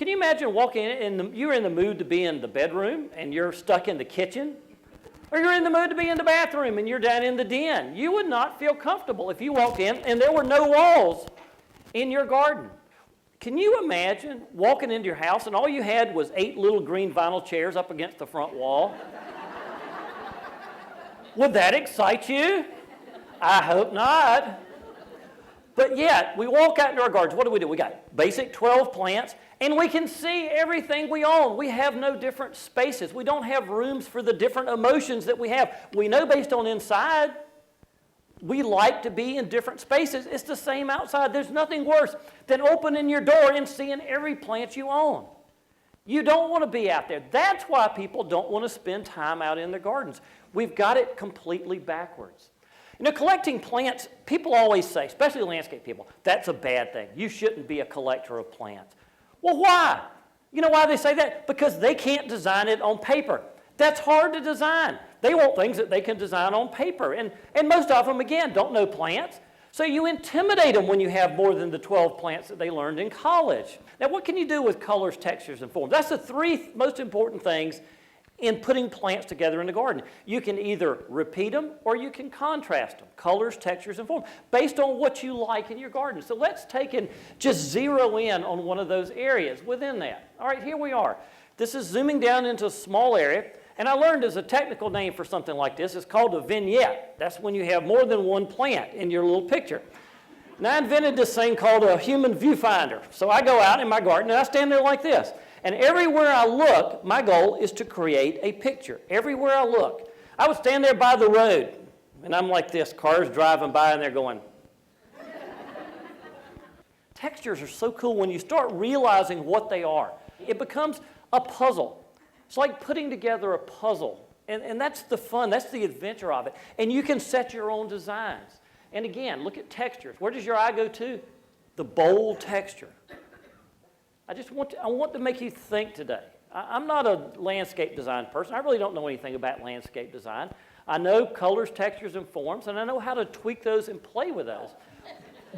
Can you imagine walking in, you're in the mood to be in the bedroom and you're stuck in the kitchen? Or you're in the mood to be in the bathroom and you're down in the den. You would not feel comfortable if you walked in and there were no walls in your garden. Can you imagine walking into your house and all you had was 8 little green vinyl chairs up against the front wall? Would that excite you? I hope not. But yet, we walk out into our gardens. What do? We got basic 12 plants, and we can see everything we own. We have no different spaces. We don't have rooms for the different emotions that we have. We know based on inside, we like to be in different spaces. It's the same outside. There's nothing worse than opening your door and seeing every plant you own. You don't want to be out there. That's why people don't want to spend time out in their gardens. We've got it completely backwards. You know, collecting plants, people always say, especially landscape people, that's a bad thing. You shouldn't be a collector of plants. Well, why? You know why they say that? Because they can't design it on paper. That's hard to design. They want things that they can design on paper. And most of them, again, don't know plants. So you intimidate them when you have more than the 12 plants that they learned in college. Now, what can you do with colors, textures, and forms? That's the 3 most important things in putting plants together in the garden. You can either repeat them or you can contrast them, colors, textures, and forms, based on what you like in your garden. So let's take and just zero in on one of those areas within that. All right, here we are. This is zooming down into a small area, and I learned there's a technical name for something like this. It's called a vignette. That's when you have more than one plant in your little picture. Now, I invented this thing called a human viewfinder. So I go out in my garden, and I stand there like this. And everywhere I look, my goal is to create a picture. Everywhere I look. I would stand there by the road, and I'm like this, cars driving by, and they're going. Textures are so cool when you start realizing what they are. It becomes a puzzle. It's like putting together a puzzle. And that's the fun, that's the adventure of it. And you can set your own designs. And again, look at textures. Where does your eye go to? The bold texture. I want to make you think today. I'm not a landscape design person. I really don't know anything about landscape design. I know colors, textures, and forms, and I know how to tweak those and play with those.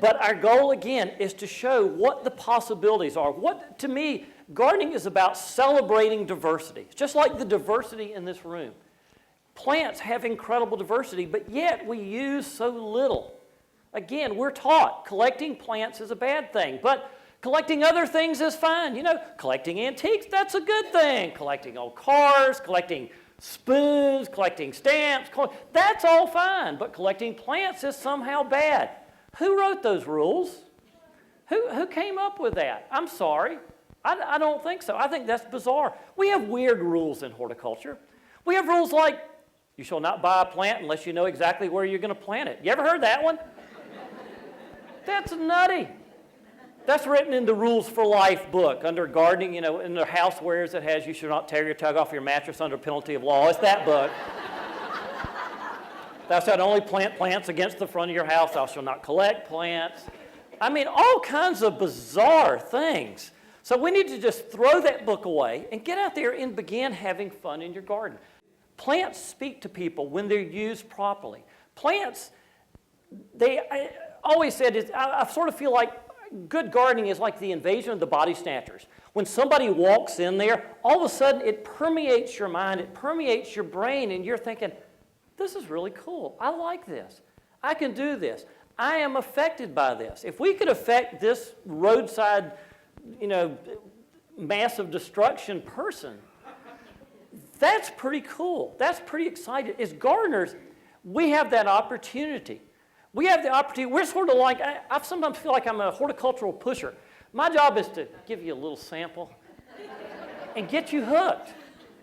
But our goal, again, is to show what the possibilities are. To me, gardening is about celebrating diversity. It's just like the diversity in this room. Plants have incredible diversity, but yet we use so little. Again, we're taught collecting plants is a bad thing, but collecting other things is fine. You know, collecting antiques, that's a good thing. Collecting old cars, collecting spoons, collecting stamps, that's all fine. But collecting plants is somehow bad. Who wrote those rules? Who came up with that? I'm sorry. I don't think so. I think that's bizarre. We have weird rules in horticulture. We have rules like, you shall not buy a plant unless you know exactly where you're going to plant it. You ever heard that one? That's nutty. That's written in the Rules for Life book under gardening, you know, in the housewares it has, you should not tear your tug off your mattress under penalty of law. It's that book. Thou shalt only plant plants against the front of your house. Thou shalt not collect plants. I mean, all kinds of bizarre things. So we need to just throw that book away and get out there and begin having fun in your garden. Plants speak to people when they're used properly. Plants, I always said, I sort of feel like good gardening is like the invasion of the body snatchers. When somebody walks in there, all of a sudden it permeates your mind, it permeates your brain, and you're thinking, this is really cool. I like this. I can do this. I am affected by this. If we could affect this roadside, you know, massive destruction person, that's pretty cool. That's pretty exciting. As gardeners, we have that opportunity. We have the opportunity. We're sort of like, I sometimes feel like I'm a horticultural pusher. My job is to give you a little sample and get you hooked.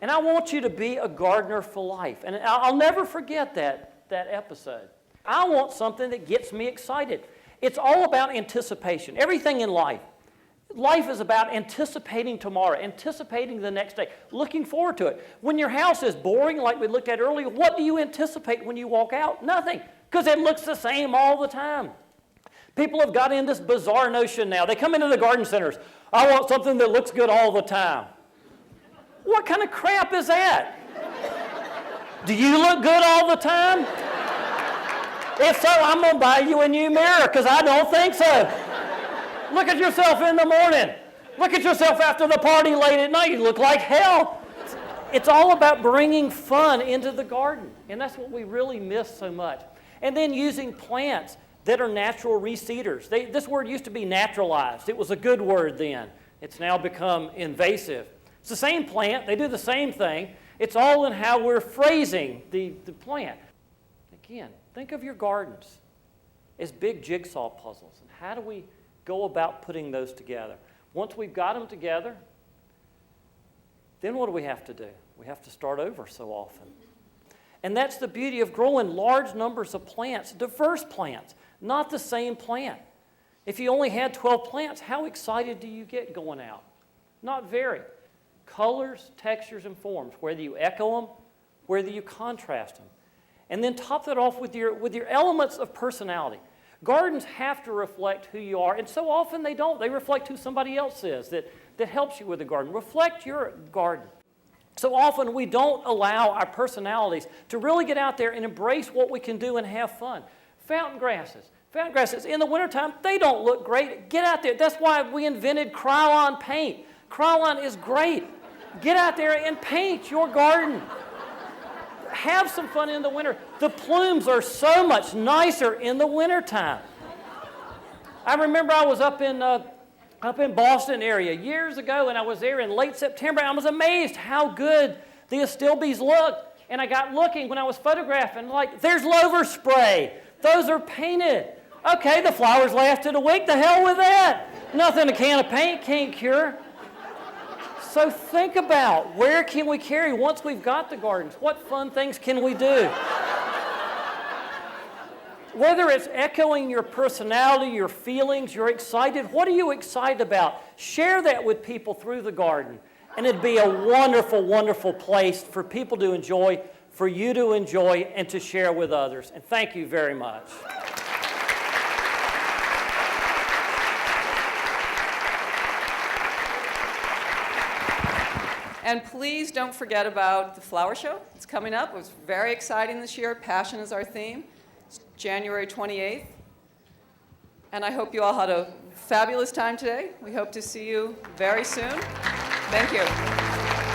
And I want you to be a gardener for life. And I'll never forget that episode. I want something that gets me excited. It's all about anticipation. Everything in life. Life is about anticipating tomorrow, anticipating the next day, looking forward to it. When your house is boring, like we looked at earlier, what do you anticipate when you walk out? Nothing, because it looks the same all the time. People have got in this bizarre notion now. They come into the garden centers. I want something that looks good all the time. What kind of crap is that? Do you look good all the time? If so, I'm going to buy you a new mirror, because I don't think so. Look at yourself in the morning. Look at yourself after the party late at night. You look like hell. It's all about bringing fun into the garden. And that's what we really miss so much. And then using plants that are natural reseeders. This word used to be naturalized. It was a good word then. It's now become invasive. It's the same plant. They do the same thing. It's all in how we're phrasing the plant. Again, think of your gardens as big jigsaw puzzles. And how do we go about putting those together? Once we've got them together, then what do we have to do? We have to start over so often. And that's the beauty of growing large numbers of plants, diverse plants, not the same plant. If you only had 12 plants, how excited do you get going out? Not very. Colors, textures, and forms, whether you echo them, whether you contrast them. And then top that off with your elements of personality. Gardens have to reflect who you are, and so often they don't. They reflect who somebody else is that helps you with the garden. Reflect your garden. So often we don't allow our personalities to really get out there and embrace what we can do and have fun. Fountain grasses. Fountain grasses, in the wintertime, they don't look great. Get out there. That's why we invented Krylon paint. Krylon is great. Get out there and paint your garden. Have some fun in the winter. The plumes are so much nicer in the wintertime. I remember I was up in Boston area years ago, and I was there in late September, and I was amazed how good the astilbes looked. And I got looking when I was photographing, like, there's lover spray. Those are painted. Okay, the flowers lasted a week. The hell with that. Nothing a can of paint can't cure. So think about, where can we carry once we've got the gardens? What fun things can we do? Whether it's echoing your personality, your feelings, you're excited, what are you excited about? Share that with people through the garden. And it'd be a wonderful, wonderful place for people to enjoy, for you to enjoy, and to share with others. And thank you very much. And please don't forget about the flower show. It's coming up. It was very exciting this year. Passion is our theme. It's January 28th. And I hope you all had a fabulous time today. We hope to see you very soon. Thank you.